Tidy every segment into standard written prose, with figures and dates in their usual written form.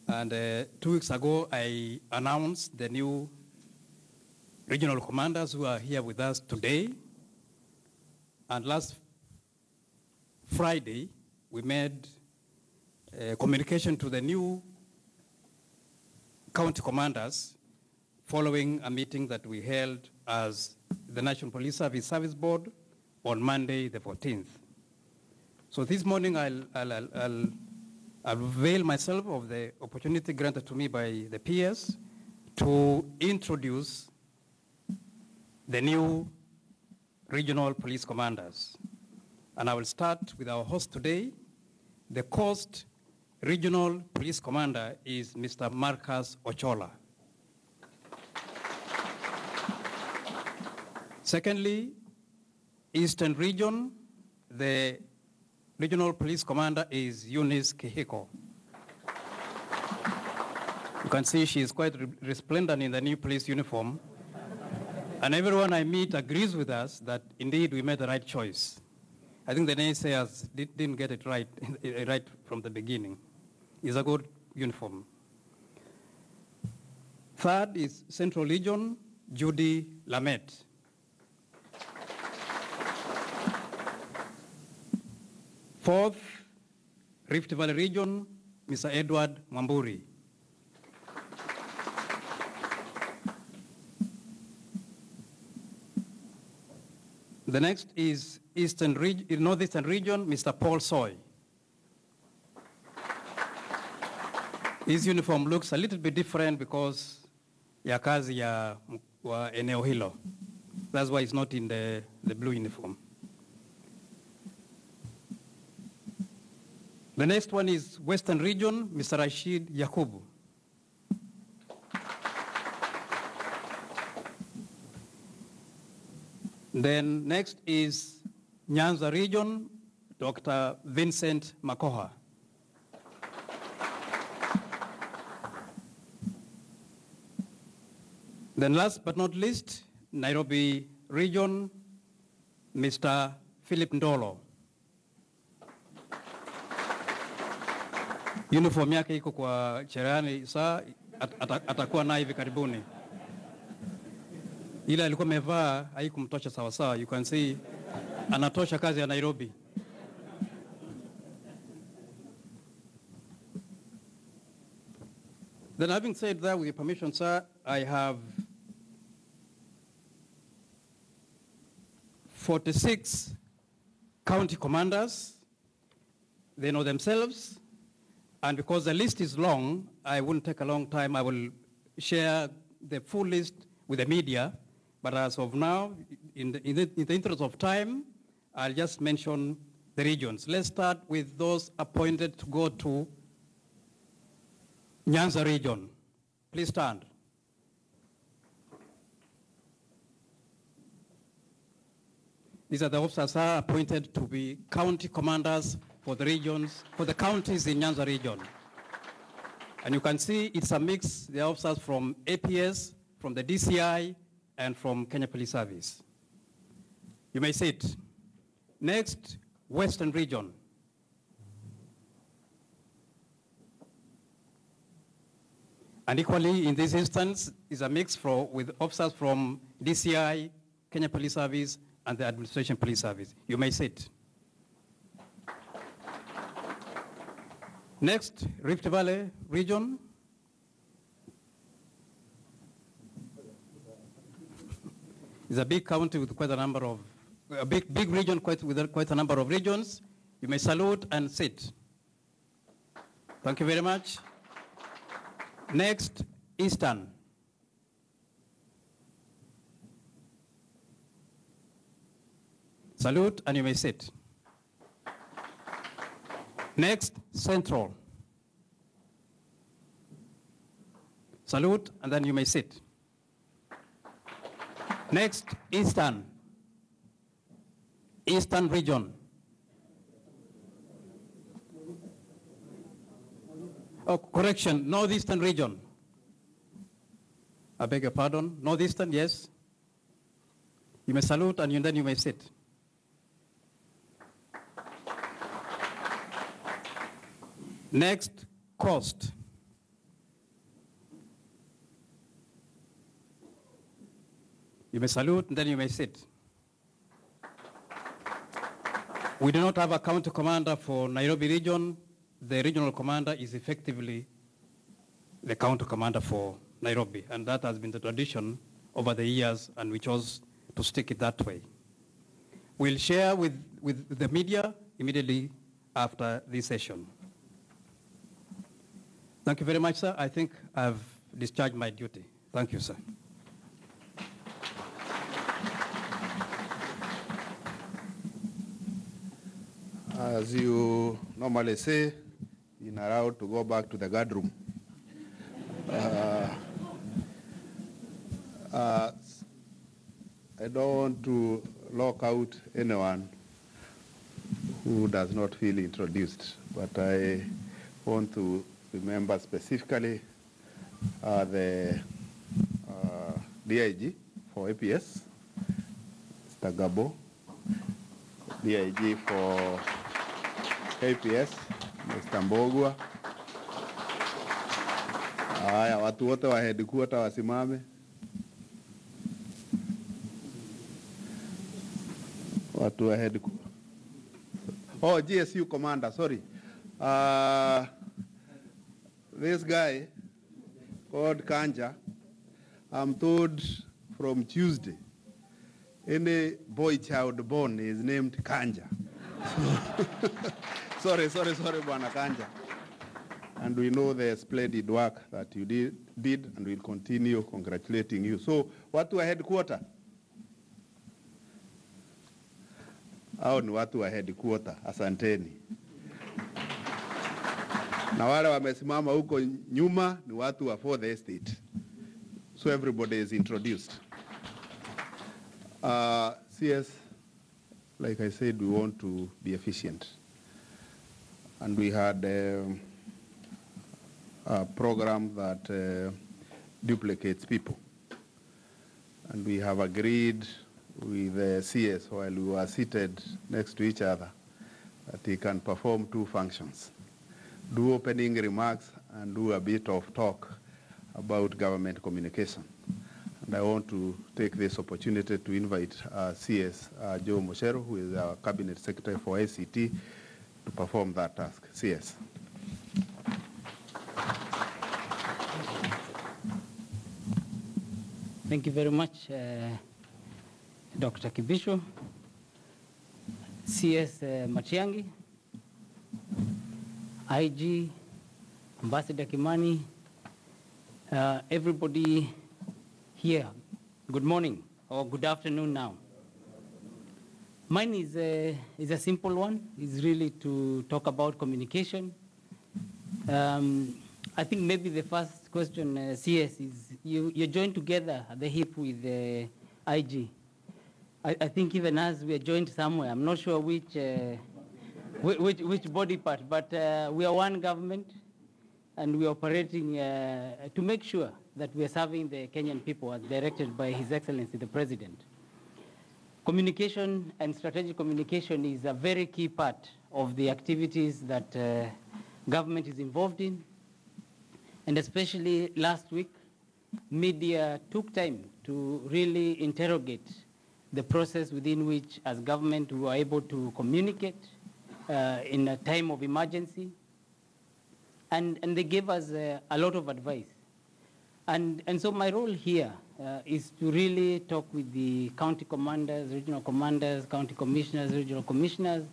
And 2 weeks ago, I announced the new regional commanders who are here with us today. And last Friday, we made communication to the new county commanders following a meeting that we held as the National Police Service Board on Monday, the 14th. So this morning, I'll avail myself of the opportunity granted to me by the PS to introduce the new regional police commanders. And I will start with our host today. The Coast Regional Police Commander is Mr. Marcus Ochola. Secondly, Eastern Region, the Regional Police Commander is Eunice Kihiko. You can see she is quite resplendent in the new police uniform. And everyone I meet agrees with us that indeed we made the right choice. I think the naysayers didn't get it right, right from the beginning. It's a good uniform. Third is Central Region, Judy Lamet. Fourth, Rift Valley Region, Mr. Edward Mwamburi. The next is Northeastern Region, Mr. Paul Soy. His uniform looks a little bit different because ya kazi ya eneo hilo. That's why it's not in the blue uniform. The next one is Western Region, Mr. Rashid Yakubu. Then next is Nyanza Region, Dr. Vincent Makoha. Then last but not least, Nairobi Region, Mr. Philip Ndolo. Uniform yake iko kwa cherehani saa atakuwa nayo hivi karibuni. Ila alikuwa amevaa haikumtosha sawa sawa. You can see anatosha kazi ya Nairobi. Then having said that, with your permission, sir, I have 46 county commanders. They know themselves. And because the list is long, I wouldn't take a long time. I will share the full list with the media. But as of now, in the interest of time, I'll just mention the regions. Let's start with those appointed to go to Nyanza region. Please stand. These are the officers appointed to be county commanders for the regions, for the counties in Nyanza region. And you can see it's a mix, the officers from APS, from the DCI, and from Kenya Police Service. You may sit. Next, Western Region. And equally, in this instance, is a mix with officers from DCI, Kenya Police Service, and the Administration Police Service. You may sit. Next, Rift Valley Region. It's a big county with quite a number of, a big region with quite a number of regions. You may salute and sit. Thank you very much. Next, Eastern. Salute and you may sit. Next, Central. Salute and then you may sit. Next, Eastern. Eastern Region. Oh, correction, Northeastern Region. I beg your pardon. Northeastern, yes. You may salute and then you may sit. Next, Coast. You may salute, and then you may sit. We do not have a county commander for Nairobi region. The regional commander is effectively the county commander for Nairobi, and that has been the tradition over the years, and we chose to stick it that way. We'll share with the media immediately after this session. Thank you very much, sir. I think I've discharged my duty. Thank you, sir. As you normally say, you're not allowed to go back to the guard room. I don't want to lock out anyone who does not feel introduced, but I want to remember specifically the DIG for APS, Mr. Gabo, DIG for APS, Mr. Mbogwa. Haya, watu wote wa headquarter wasimame. Watu wa headquarter. Oh, GSU commander, sorry. This guy called Kanja, I'm told from Tuesday, any boy child born is named Kanja. Sorry, Bwana Kanja. And we know the splendid work that you did and we'll continue congratulating you. So, watu wa headquarter? Hao ni watu wa headquarter, asanteni. Na wale wamesimama huko nyuma ni watu wa fourth estate. So everybody is introduced. CS, like I said, we want to be efficient. And we had a program that duplicates people. And we have agreed with the CS while we were seated next to each other that he can perform two functions. Do opening remarks and do a bit of talk about government communication. And I want to take this opportunity to invite CS Joe Moshero, who is our Cabinet Secretary for ICT, to perform that task. CS. Thank you very much, Dr. Kibisho, CS Matiang'i, IG, Ambassador Kimani, everybody here, good morning or good afternoon now. Mine is a simple one. It's really to talk about communication. I think maybe the first question, CS, is you're joined together at the hip with the IG. I think even as we are joined somewhere, I'm not sure which body part, but we are one government and we are operating to make sure that we are serving the Kenyan people as directed by His Excellency the President. Communication and strategic communication is a very key part of the activities that government is involved in. And especially last week, media took time to really interrogate the process within which, as government, we were able to communicate in a time of emergency. And they gave us a lot of advice. And so my role here is to really talk with the county commanders, regional commanders, county commissioners, regional commissioners,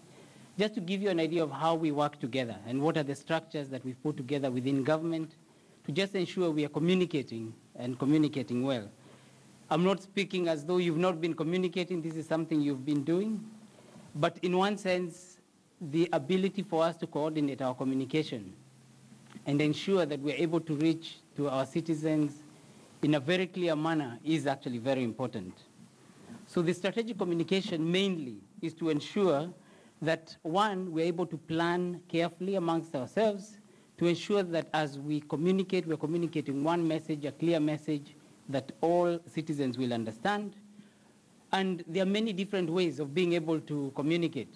just to give you an idea of how we work together and what are the structures that we've put together within government to just ensure we are communicating and communicating well. I'm not speaking as though you've not been communicating. This is something you've been doing. But in one sense, the ability for us to coordinate our communication and ensure that we're able to reach to our citizens in a very clear manner is actually very important. So the strategic communication mainly is to ensure that, one, we're able to plan carefully amongst ourselves to ensure that as we communicate, we're communicating one message, a clear message that all citizens will understand. And there are many different ways of being able to communicate.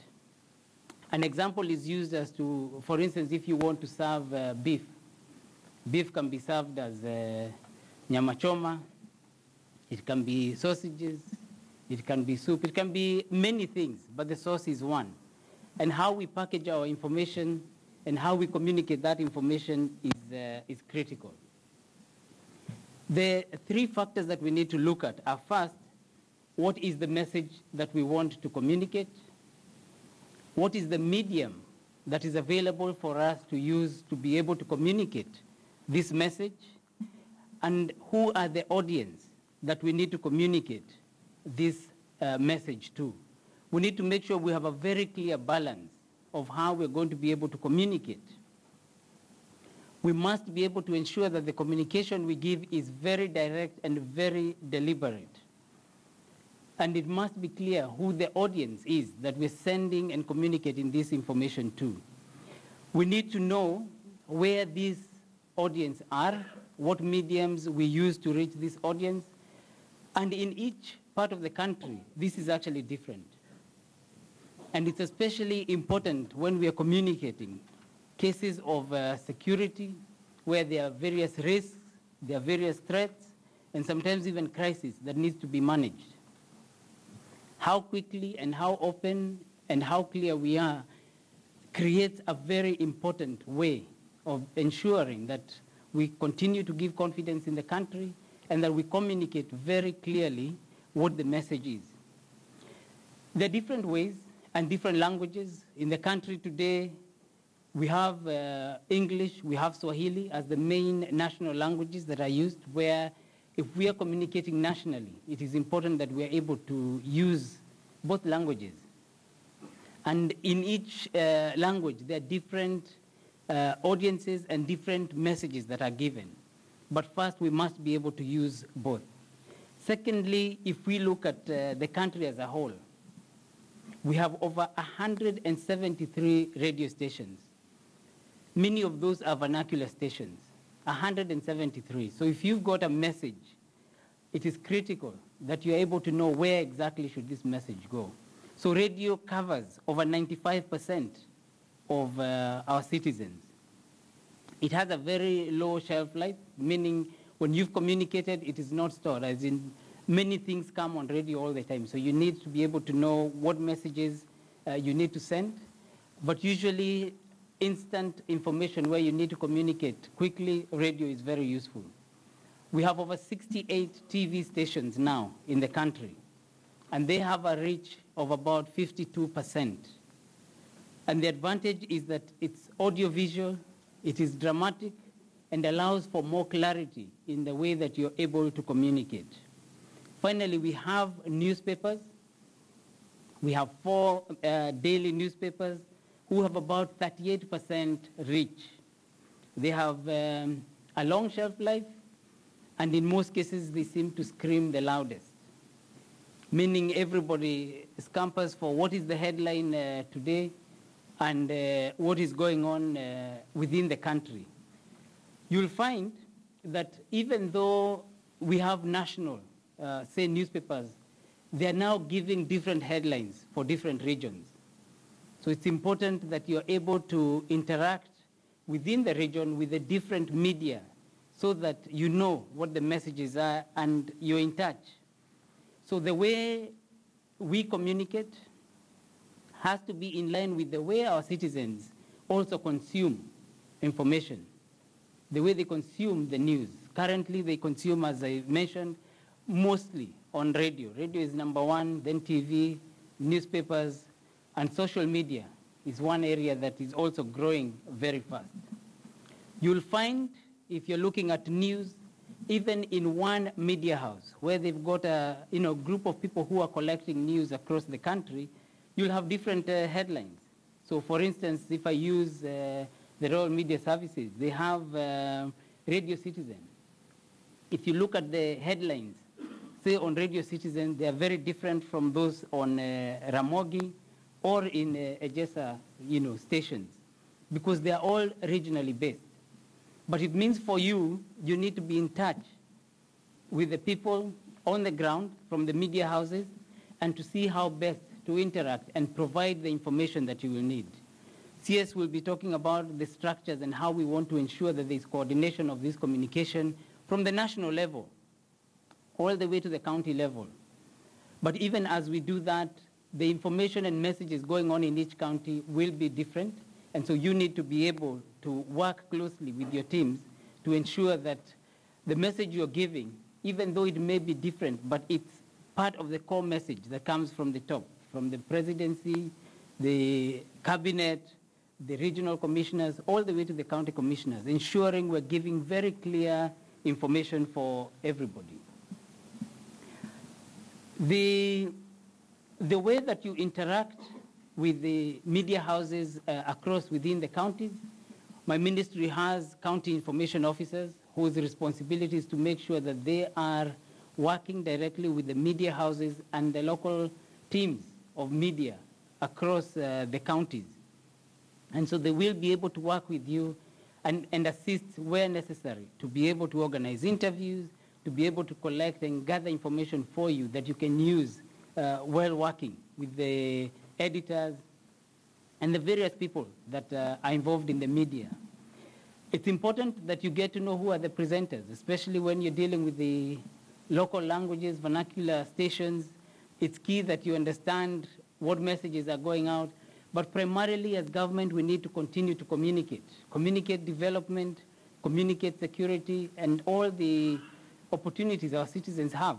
An example is used as to, for instance, if you want to serve beef. Beef can be served as nyama choma, It can be sausages, it can be soup, it can be many things, but the source is one. And how we package our information and how we communicate that information is critical. The three factors that we need to look at are, first, what is the message that we want to communicate? What is the medium that is available for us to use to be able to communicate this message? And who are the audience that we need to communicate this message to? We need to make sure we have a very clear balance of how we're going to be able to communicate. We must be able to ensure that the communication we give is very direct and very deliberate. And it must be clear who the audience is that we're sending and communicating this information to. We need to know where these audience are, what mediums we use to reach this audience, and in each part of the country, this is actually different. And it's especially important when we are communicating cases of security, where there are various risks, there are various threats, and sometimes even crises that needs to be managed. How quickly and how open and how clear we are creates a very important way of ensuring that we continue to give confidence in the country and that we communicate very clearly what the message is. There are different ways and different languages in the country today. We have English, we have Swahili as the main national languages that are used, where if we are communicating nationally, it is important that we are able to use both languages. And in each language, there are different audiences and different messages that are given. But first, we must be able to use both. Secondly, if we look at the country as a whole, we have over 173 radio stations. Many of those are vernacular stations, 173. So if you've got a message, it is critical that you're able to know where exactly should this message go. So radio covers over 95% of our citizens. It has a very low shelf life, meaning when you've communicated, it is not stored, as in many things come on radio all the time. So you need to be able to know what messages you need to send. But usually, instant information where you need to communicate quickly, radio is very useful. We have over 68 TV stations now in the country, and they have a reach of about 52%. And the advantage is that it's audiovisual, it is dramatic, and allows for more clarity in the way that you're able to communicate. Finally, we have newspapers. We have 4 daily newspapers who have about 38% reach. They have a long shelf life, and in most cases, they seem to scream the loudest, meaning everybody scampers for what is the headline today and what is going on within the country. You'll find that even though we have national, say, newspapers, they are now giving different headlines for different regions. So it's important that you're able to interact within the region with the different media so that you know what the messages are and you're in touch. So the way we communicate has to be in line with the way our citizens also consume information, the way they consume the news. Currently, they consume, as I mentioned, mostly on radio. Radio is number one, then TV, newspapers, and social media is one area that is also growing very fast. You'll find, if you're looking at news, even in one media house where they've got a group of people who are collecting news across the country, you'll have different headlines. So for instance, if I use the Royal Media Services, they have Radio Citizen. If you look at the headlines, say on Radio Citizen, they are very different from those on Ramogi or in Ejesa, stations, because they are all regionally based. But it means for you, you need to be in touch with the people on the ground from the media houses and to see how best to interact and provide the information that you will need. CS will be talking about the structures and how we want to ensure that there is coordination of this communication from the national level all the way to the county level. But even as we do that, the information and messages going on in each county will be different. And so you need to be able to work closely with your teams to ensure that the message you're giving, even though it may be different, but it's part of the core message that comes from the top, from the presidency, the cabinet, the regional commissioners, all the way to the county commissioners, ensuring we're giving very clear information for everybody. The way that you interact with the media houses across within the counties, my ministry has county information officers whose responsibility is to make sure that they are working directly with the media houses and the local teams of media across the counties. And so they will be able to work with you and assist where necessary to be able to organize interviews, to be able to collect and gather information for you that you can use while working with the editors and the various people that are involved in the media. It's important that you get to know who are the presenters, especially when you're dealing with the local languages, vernacular stations. It's key that you understand what messages are going out. But primarily as government, we need to continue to communicate development, communicate security, and all the opportunities our citizens have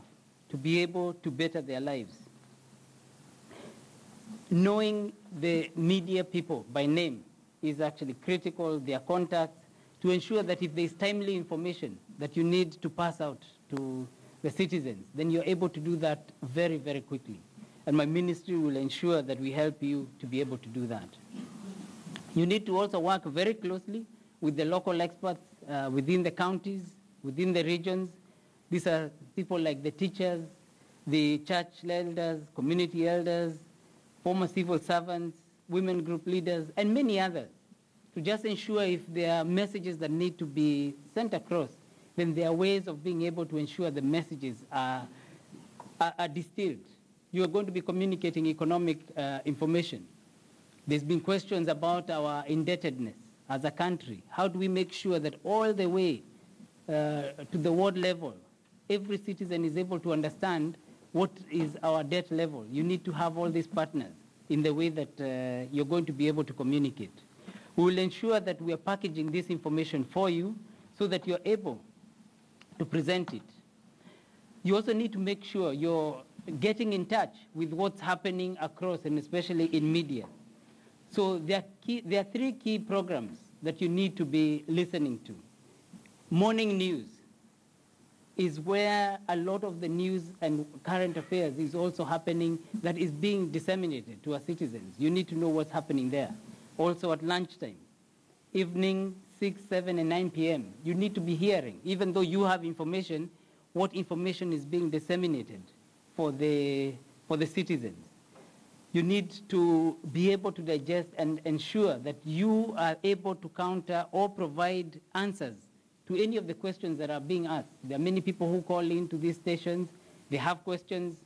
to be able to better their lives. Knowing the media people by name is actually critical, their contacts, to ensure that if there's timely information that you need to pass out to the citizens, then you're able to do that very, very quickly. And my ministry will ensure that we help you to be able to do that. You need to also work very closely with the local experts within the counties, within the regions. These are people like the teachers, the church elders, community elders, former civil servants, women group leaders, and many others, to just ensure if there are messages that need to be sent across, then there are ways of being able to ensure the messages are distilled. You are going to be communicating economic information. There's been questions about our indebtedness as a country. How do we make sure that all the way to the ward level, every citizen is able to understand what is our debt level? You need to have all these partners in the way that you're going to be able to communicate. We will ensure that we are packaging this information for you so that you're able to present it. You also need to make sure you're getting in touch with what's happening across, and especially in media. So there are three key programs that you need to be listening to. Morning news is where a lot of the news and current affairs is also happening, that is being disseminated to our citizens. You need to know what's happening there. Also at lunchtime, evening, 6, 7, and 9 p.m., you need to be hearing, even though you have information, what information is being disseminated for the citizens. You need to be able to digest and ensure that you are able to counter or provide answers to any of the questions that are being asked. There are many people who call into these stations. They have questions.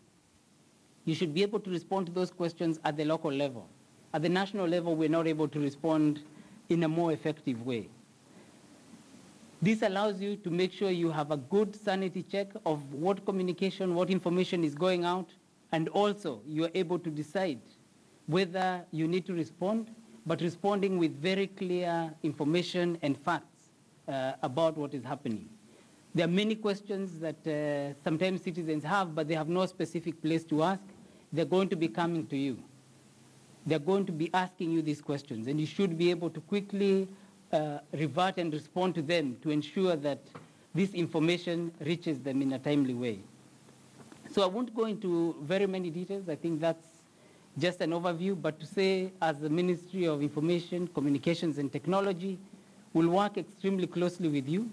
You should be able to respond to those questions at the local level. At the national level, we're not able to respond in a more effective way. This allows you to make sure you have a good sanity check of what communication, what information is going out, and also you are able to decide whether you need to respond, but responding with very clear information and facts about what is happening. There are many questions that sometimes citizens have, but they have no specific place to ask. They're going to be coming to you. They're going to be asking you these questions, and you should be able to quickly revert and respond to them to ensure that this information reaches them in a timely way. So I won't go into very many details. I think that's just an overview, but to say, as the Ministry of Information, Communications and Technology, we'll work extremely closely with you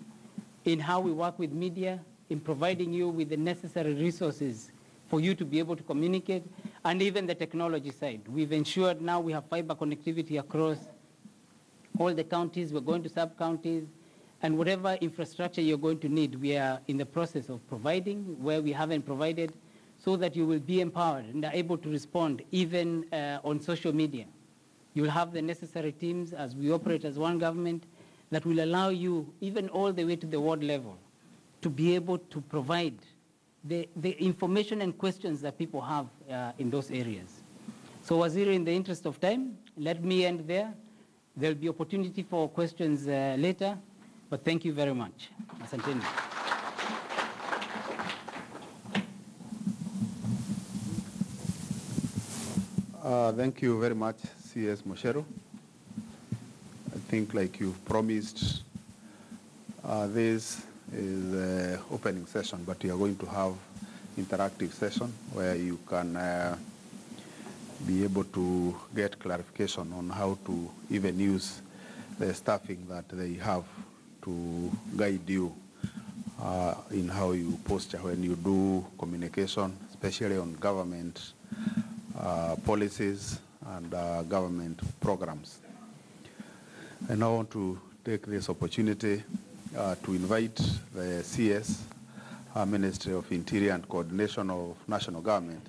in how we work with media, in providing you with the necessary resources for you to be able to communicate, and even the technology side. We've ensured now we have fiber connectivity across all the counties. We're going to sub-counties, and whatever infrastructure you're going to need, we are in the process of providing where we haven't provided, so that you will be empowered and are able to respond even on social media. You'll have the necessary teams as we operate as one government that will allow you, even all the way to the ward level, to be able to provide the information and questions that people have in those areas. So Waziri, in the interest of time, let me end there. There'll be opportunity for questions later, but thank you very much. Asanteni. Thank you very much, CS Moshero. I think, like you've promised, this is the opening session, but we are going to have interactive session where you can be able to get clarification on how to even use the staffing that they have to guide you in how you posture when you do communication, especially on government policies and government programs. And I want to take this opportunity to invite the CS, Ministry of Interior and Coordination of National Government,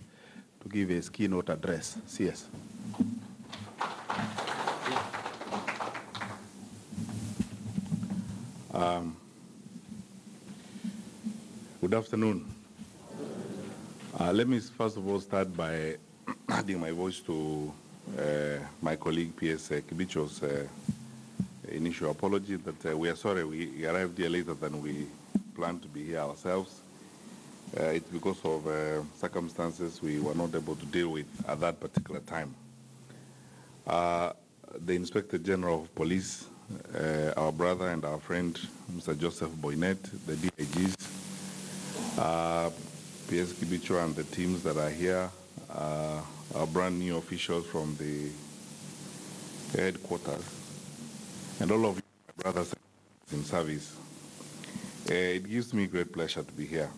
to give his keynote address. CS. Good afternoon. Let me first of all start by adding my voice to my colleague PS Kibicho's initial apology that we are sorry we arrived here later than we planned to be here ourselves. It's because of circumstances we were not able to deal with at that particular time. The Inspector General of Police, our brother and our friend, Mr. Joseph Boynet, the DIGs, PS Kibicho and the teams that are here, our brand new officials from the headquarters, and all of you, my brothers in service. It gives me great pleasure to be here.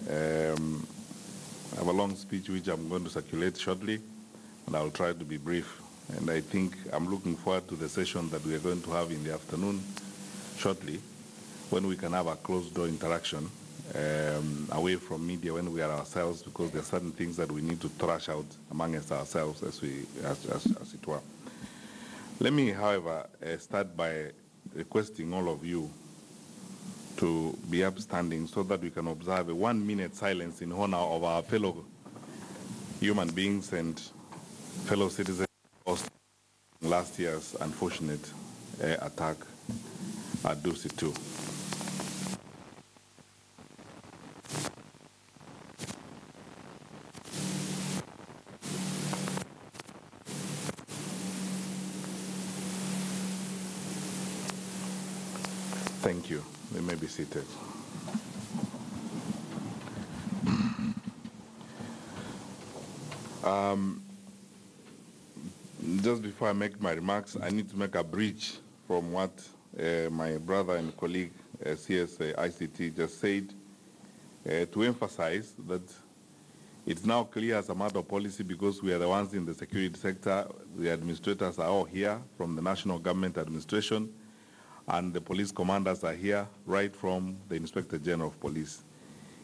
I have a long speech which I'm going to circulate shortly, and I'll try to be brief. And I think I'm looking forward to the session that we are going to have in the afternoon shortly, when we can have a closed-door interaction away from media when we are ourselves, because there are certain things that we need to thrash out amongst ourselves as it were. Let me, however, start by requesting all of you to be upstanding so that we can observe a 1-minute silence in honor of our fellow human beings and fellow citizens lost in last year's unfortunate attack at Dusi 2. Thank you. You may be seated. Just before I make my remarks, I need to make a bridge from what my brother and colleague CS ICT just said, to emphasize that it's now clear as a matter of policy, because we are the ones in the security sector, the administrators are all here from the national government administration, and the police commanders are here, right from the Inspector General of Police.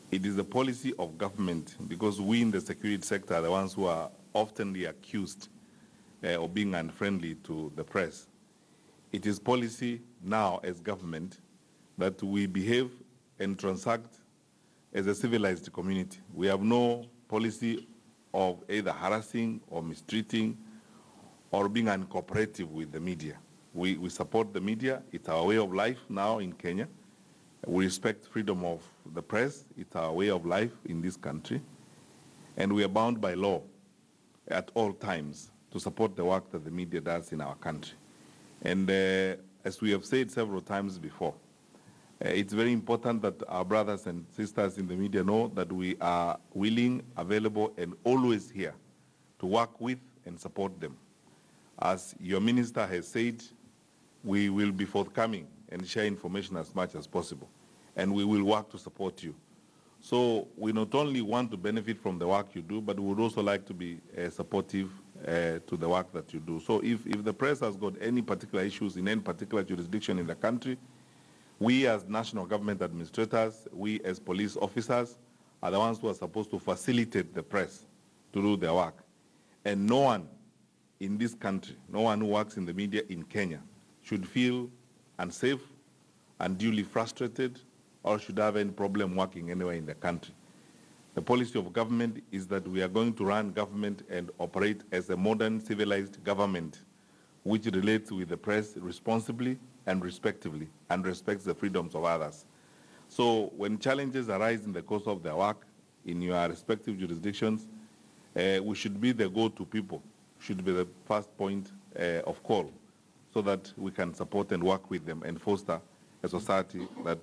It is the policy of government, because we in the security sector are the ones who are oftenly accused of being unfriendly to the press. It is policy now as government that we behave and transact as a civilized community. We have no policy of either harassing or mistreating or being uncooperative with the media. We support the media. It's our way of life now in Kenya. We respect freedom of the press. It's our way of life in this country. And we are bound by law at all times to support the work that the media does in our country. And as we have said several times before, it's very important that our brothers and sisters in the media know that we are willing, available, and always here to work with and support them. As your minister has said, we will be forthcoming and share information as much as possible, and we will work to support you. So we not only want to benefit from the work you do, but we would also like to be supportive to the work that you do. So if the press has got any particular issues in any particular jurisdiction in the country, we as national government administrators, we as police officers, are the ones who are supposed to facilitate the press to do their work. And no one in this country, no one who works in the media in Kenya, should feel unsafe, unduly frustrated, or should have any problem working anywhere in the country. The policy of government is that we are going to run government and operate as a modern civilized government which relates with the press responsibly and respectively and respects the freedoms of others. So when challenges arise in the course of their work in your respective jurisdictions, we should be the go-to people, should be the first point of call so that we can support and work with them and foster a society that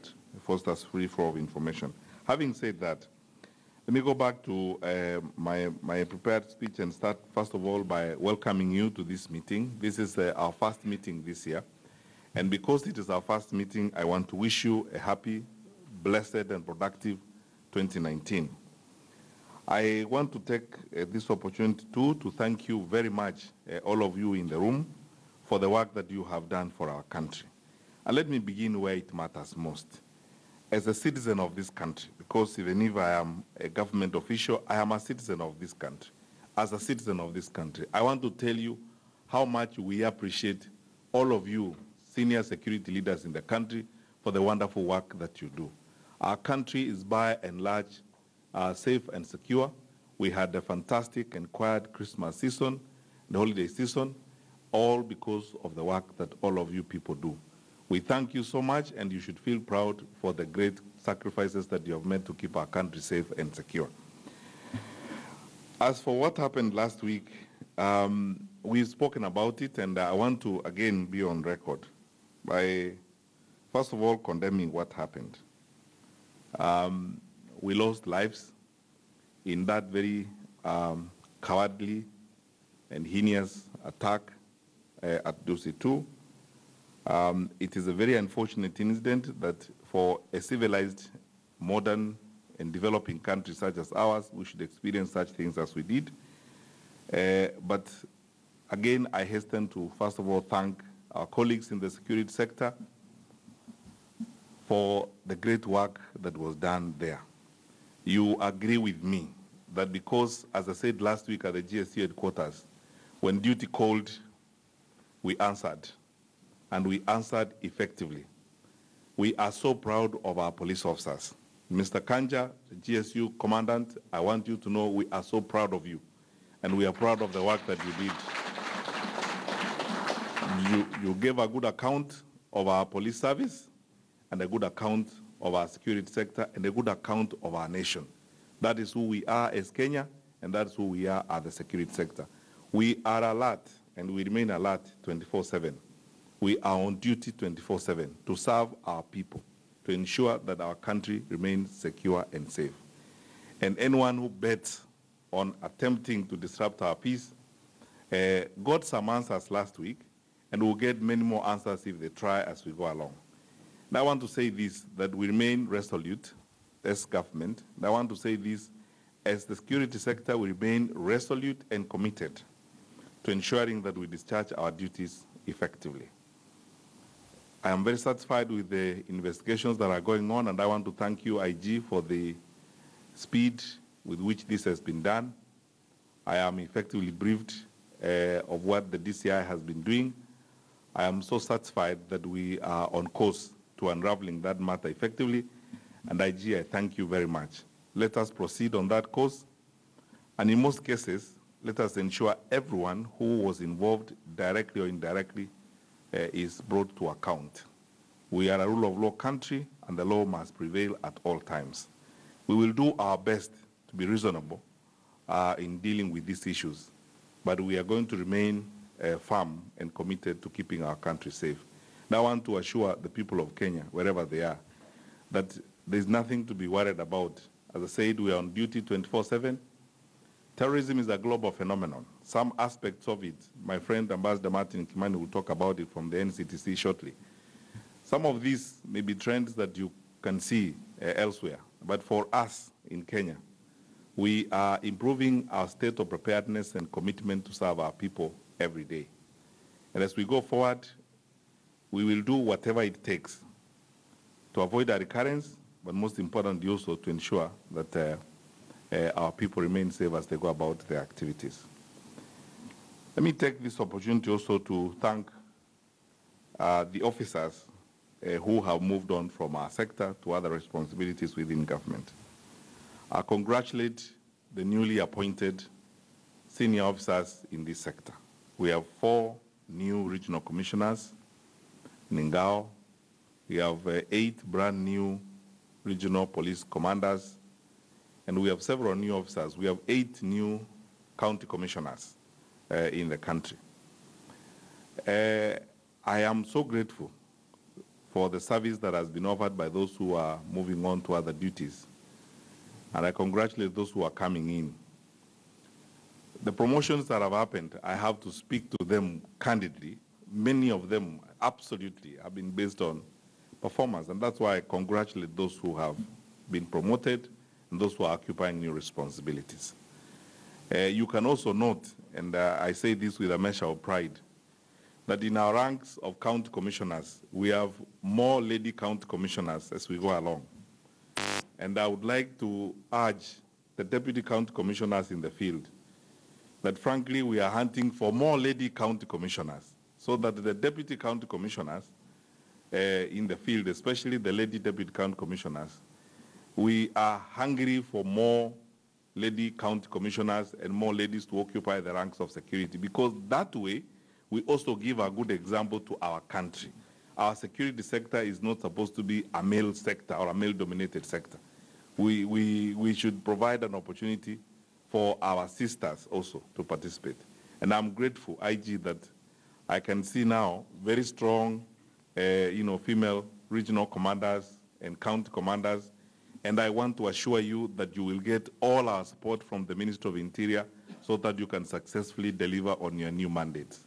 fosters free flow of information. Having said that, let me go back to my prepared speech and start, first of all, by welcoming you to this meeting. This is our first meeting this year. And because it is our first meeting, I want to wish you a happy, blessed, and productive 2019. I want to take this opportunity, too, to thank you very much, all of you in the room, for the work that you have done for our country. And let me begin where it matters most. As a citizen of this country, because even if I am a government official, I am a citizen of this country. As a citizen of this country, I want to tell you how much we appreciate all of you, senior security leaders in the country, for the wonderful work that you do. Our country is by and large safe and secure. We had a fantastic and quiet Christmas season, the holiday season, all because of the work that all of you people do. We thank you so much, and you should feel proud for the great sacrifices that you have made to keep our country safe and secure. As for what happened last week, we've spoken about it, and I want to again be on record by, first of all, condemning what happened. We lost lives in that very cowardly and heinous attack at Dusi 2. It is a very unfortunate incident that for a civilized, modern, and developing country such as ours, we should experience such things as we did. But again, I hasten to, first of all, thank our colleagues in the security sector for the great work that was done there. You agree with me that because, as I said last week at the GSU headquarters, when duty called, we answered. And we answered effectively. We are so proud of our police officers. Mr. Kanja, the GSU commandant, I want you to know we are so proud of you. And we are proud of the work that you did. You gave a good account of our police service and a good account of our security sector and a good account of our nation. That is who we are as Kenya, and that's who we are as the security sector. We are alert, and we remain alert 24/7. We are on duty 24/7 to serve our people, to ensure that our country remains secure and safe. And anyone who bets on attempting to disrupt our peace got some answers last week, and will get many more answers if they try as we go along. And I want to say this, that we remain resolute as government. And I want to say this, as the security sector, we remain resolute and committed to ensuring that we discharge our duties effectively. I am very satisfied with the investigations that are going on, and I want to thank you, IG, for the speed with which this has been done. I am effectively briefed of what the DCI has been doing. I am so satisfied that we are on course to unraveling that matter effectively, and IG, I thank you very much. Let us proceed on that course, and in most cases, let us ensure everyone who was involved directly or indirectly is brought to account. We are a rule of law country, and the law must prevail at all times. We will do our best to be reasonable in dealing with these issues, but we are going to remain firm and committed to keeping our country safe. And I want to assure the people of Kenya, wherever they are, that there's nothing to be worried about. As I said, we are on duty 24/7. Terrorism is a global phenomenon. Some aspects of it, my friend Ambassador Martin Kimani will talk about it from the NCTC shortly. Some of these may be trends that you can see elsewhere, but for us in Kenya, we are improving our state of preparedness and commitment to serve our people every day. And as we go forward, we will do whatever it takes to avoid a recurrence, but most importantly also to ensure that our people remain safe as they go about their activities. Let me take this opportunity also to thank the officers who have moved on from our sector to other responsibilities within government. I congratulate the newly appointed senior officers in this sector. We have 4 new regional commissioners in Ngao. We have 8 brand new regional police commanders, and we have several new officers. We have 8 new county commissioners in the country. I am so grateful for the service that has been offered by those who are moving on to other duties. And I congratulate those who are coming in. The promotions that have happened, I have to speak to them candidly. Many of them absolutely have been based on performance, and that's why I congratulate those who have been promoted and those who are occupying new responsibilities. You can also note, and I say this with a measure of pride, that in our ranks of county commissioners, we have more lady county commissioners as we go along. And I would like to urge the deputy county commissioners in the field that frankly we are hunting for more lady county commissioners so that the deputy county commissioners in the field, especially the lady deputy county commissioners, we are hungry for more lady county commissioners and more ladies to occupy the ranks of security, because that way we also give a good example to our country. Our security sector is not supposed to be a male sector or a male-dominated sector. We should provide an opportunity for our sisters also to participate. And I'm grateful, IG, that I can see now very strong, female regional commanders and county commanders. And I want to assure you that you will get all our support from the Ministry of Interior so that you can successfully deliver on your new mandates.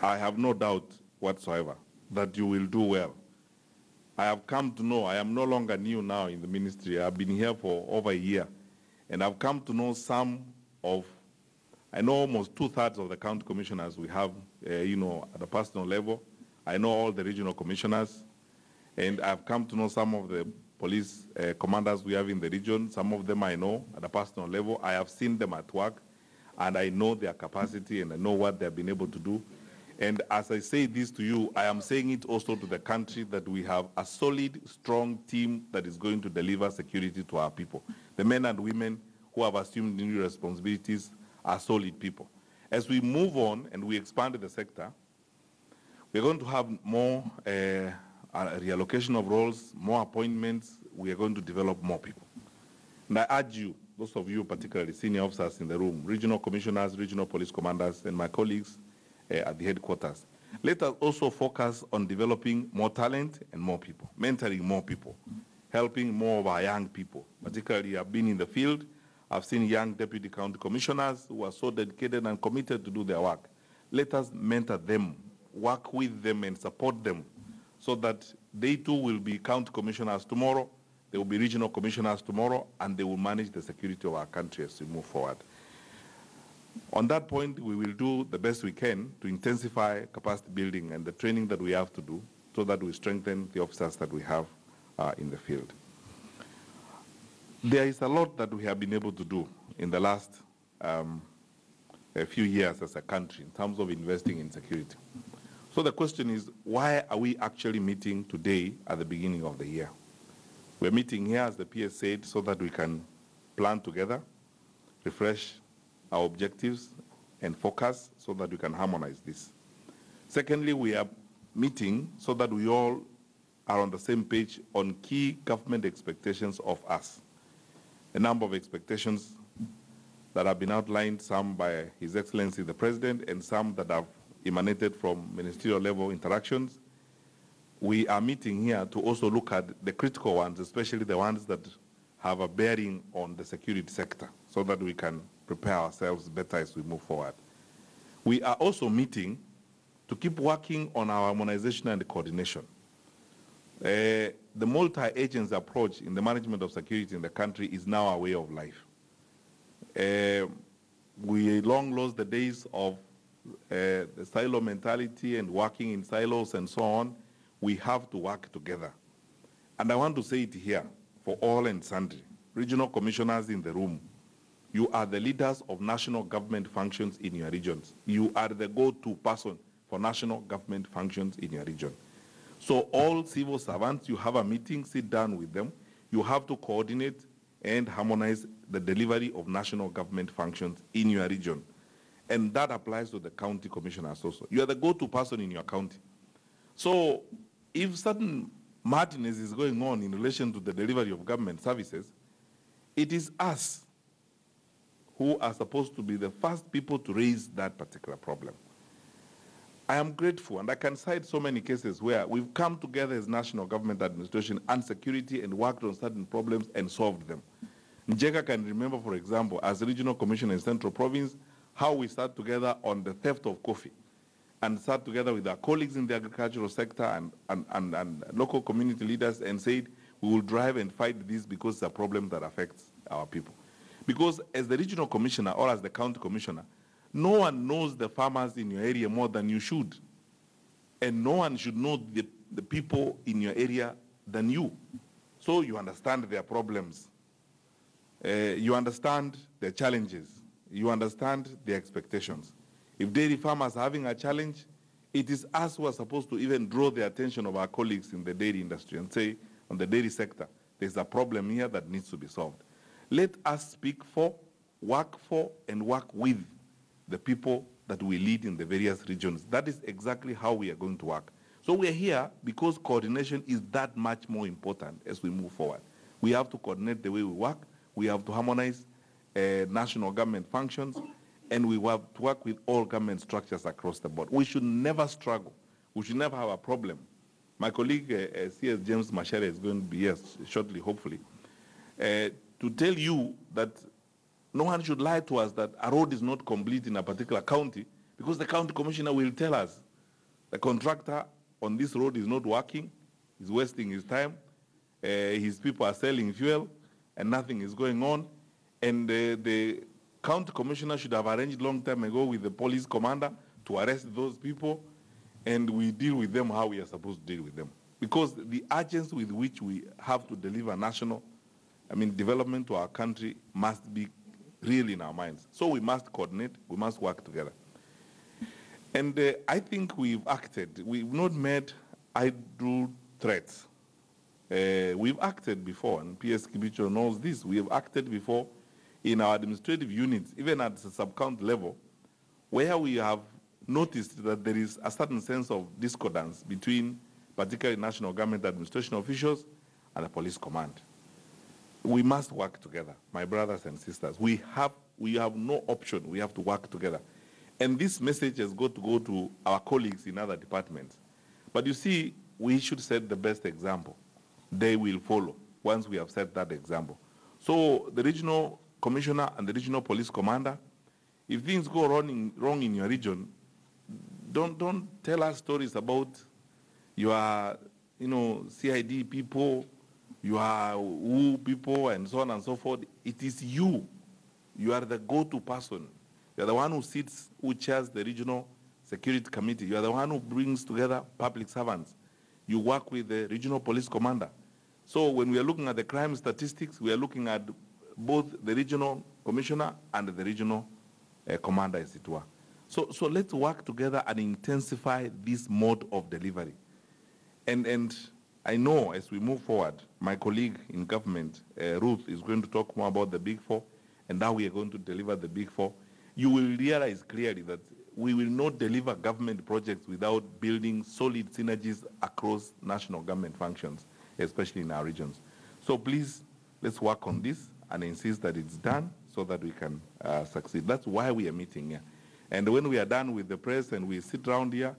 I have no doubt whatsoever that you will do well. I have come to know, I am no longer new now in the ministry. I've been here for over a year, and I've come to know I know almost 2/3 of the county commissioners we have, at a personal level. I know all the regional commissioners, and I've come to know some of the police commanders we have in the region. Some of them I know at a personal level. I have seen them at work, and I know their capacity, and I know what they've been able to do. And as I say this to you, I am saying it also to the country that we have a solid, strong team that is going to deliver security to our people. The men and women who have assumed new responsibilities are solid people. As we move on and we expand the sector, we're going to have more reallocation of roles, more appointments. We are going to develop more people. And I urge you, those of you particularly senior officers in the room, regional commissioners, regional police commanders, and my colleagues at the headquarters, let us also focus on developing more talent and more people, mentoring more people, helping more of our young people. Particularly, I've been in the field. I've seen young deputy county commissioners who are so dedicated and committed to do their work. Let us mentor them, work with them, and support them so that they too will be county commissioners tomorrow, they will be regional commissioners tomorrow, and they will manage the security of our country as we move forward. On that point, we will do the best we can to intensify capacity building and the training that we have to do so that we strengthen the officers that we have in the field. There is a lot that we have been able to do in the last few years as a country in terms of investing in security. So the question is, why are we actually meeting today at the beginning of the year? We're meeting here, as the PS said, so that we can plan together, refresh our objectives and focus so that we can harmonize this. Secondly, we are meeting so that we all are on the same page on key government expectations of us. A number of expectations that have been outlined, some by His Excellency the President and some that have emanated from ministerial level interactions. We are meeting here to also look at the critical ones, especially the ones that have a bearing on the security sector, so that we can prepare ourselves better as we move forward. We are also meeting to keep working on our harmonization and coordination. The multi-agency approach in the management of security in the country is now a way of life. We long lost the days of the silo mentality and working in silos and so on. We have to work together. And I want to say it here for all and sundry. Regional commissioners in the room, you are the leaders of national government functions in your regions. You are the go-to person for national government functions in your region. So all civil servants, you have a meeting, sit down with them. You have to coordinate and harmonize the delivery of national government functions in your region. And that applies to the county commissioners also. You are the go-to person in your county. So if certain madness is going on in relation to the delivery of government services, it is us who are supposed to be the first people to raise that particular problem. I am grateful, and I can cite so many cases where we've come together as national government administration and security and worked on certain problems and solved them. Njeka can remember, for example, as regional commissioner in Central Province, how we sat together on the theft of coffee and sat together with our colleagues in the agricultural sector and local community leaders and said, we will drive and fight this because it's a problem that affects our people. Because as the regional commissioner or as the county commissioner, no one knows the farmers in your area more than you should. And no one should know the people in your area than you. So you understand their problems. You understand their challenges. You understand their expectations. If dairy farmers are having a challenge, it is us who are supposed to even draw the attention of our colleagues in the dairy industry and say, on the dairy sector, there's a problem here that needs to be solved. Let us speak for, and work with the people that we lead in the various regions. That is exactly how we are going to work. So we are here because coordination is that much more important as we move forward. We have to coordinate the way we work. We have to harmonize national government functions, and we have to work with all government structures across the board. We should never struggle. We should never have a problem. My colleague, CS James Mashere, is going to be here shortly, hopefully, to tell you that no one should lie to us that a road is not complete in a particular county because the county commissioner will tell us the contractor on this road is not working, he's wasting his time, his people are selling fuel, and nothing is going on. And the county commissioner should have arranged long time ago with the police commander to arrest those people, and we deal with them how we are supposed to deal with them. Because the urgency with which we have to deliver development to our country must be really in our minds. So we must coordinate, we must work together. And I think we've acted. We've not made idle threats. We've acted before, and PS Kibicho knows this. We have acted before in our administrative units, even at the sub-count level, where we have noticed that there is a certain sense of discordance between particularly national government administration officials and the police command. We must work together, my brothers and sisters. We have no option. We have to work together. And this message has got to go to our colleagues in other departments. But you see, we should set the best example. They will follow once we have set that example. So the regional commissioner and the regional police commander, if things go wrong in your region, don't tell us stories about your CID people, you are WHO people, and so on and so forth. It is you. You are the go-to person. You are the one who chairs the regional security committee. You are the one who brings together public servants. You work with the regional police commander. So when we are looking at the crime statistics, we are looking at both the regional commissioner and the regional commander, as it were. So let's work together and intensify this mode of delivery. And I know as we move forward, my colleague in government, Ruth, is going to talk more about the Big Four and how we are going to deliver the Big Four. You will realize clearly that we will not deliver government projects without building solid synergies across national government functions, especially in our regions. So please, let's work on this and insist that it's done so that we can succeed. That's why we are meeting here. And when we are done with the press and we sit around here,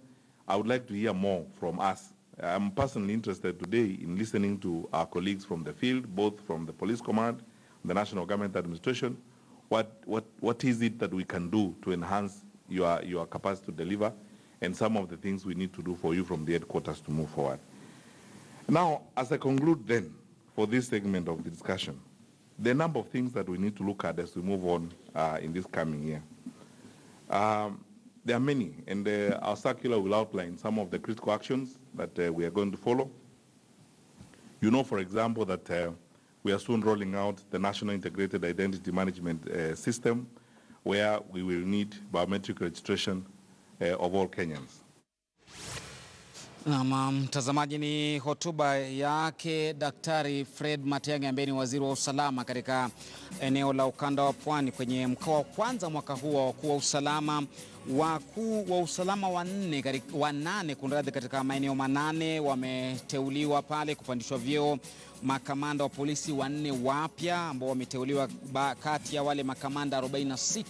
I would like to hear more from us. I'm personally interested today in listening to our colleagues from the field, both from the police command, the national government administration. What is it that we can do to enhance your capacity to deliver, and some of the things we need to do for you from the headquarters to move forward. Now, as I conclude then for this segment of the discussion, there are a number of things that we need to look at as we move on in this coming year. There are many, and our circular will outline some of the critical actions that we are going to follow. You know, for example, that we are soon rolling out the National Integrated Identity Management System, where we will need biometric registration of all Kenyans. Na mtazamaji, ni hotuba yake Daktari Fred Mating'i ambaye ni waziri wa usalama katika eneo la ukanda wa Pwani kwenye mkoa wa kwanza mwaka huu wa wakuu wa usalama. Wakuu wa usalama wanane katika maeneo 8 wameteuliwa pale kupandishwa vyeo. Makamanda wa polisi 4 wapya ambao wameteuliwa kati ya wale makamanda 46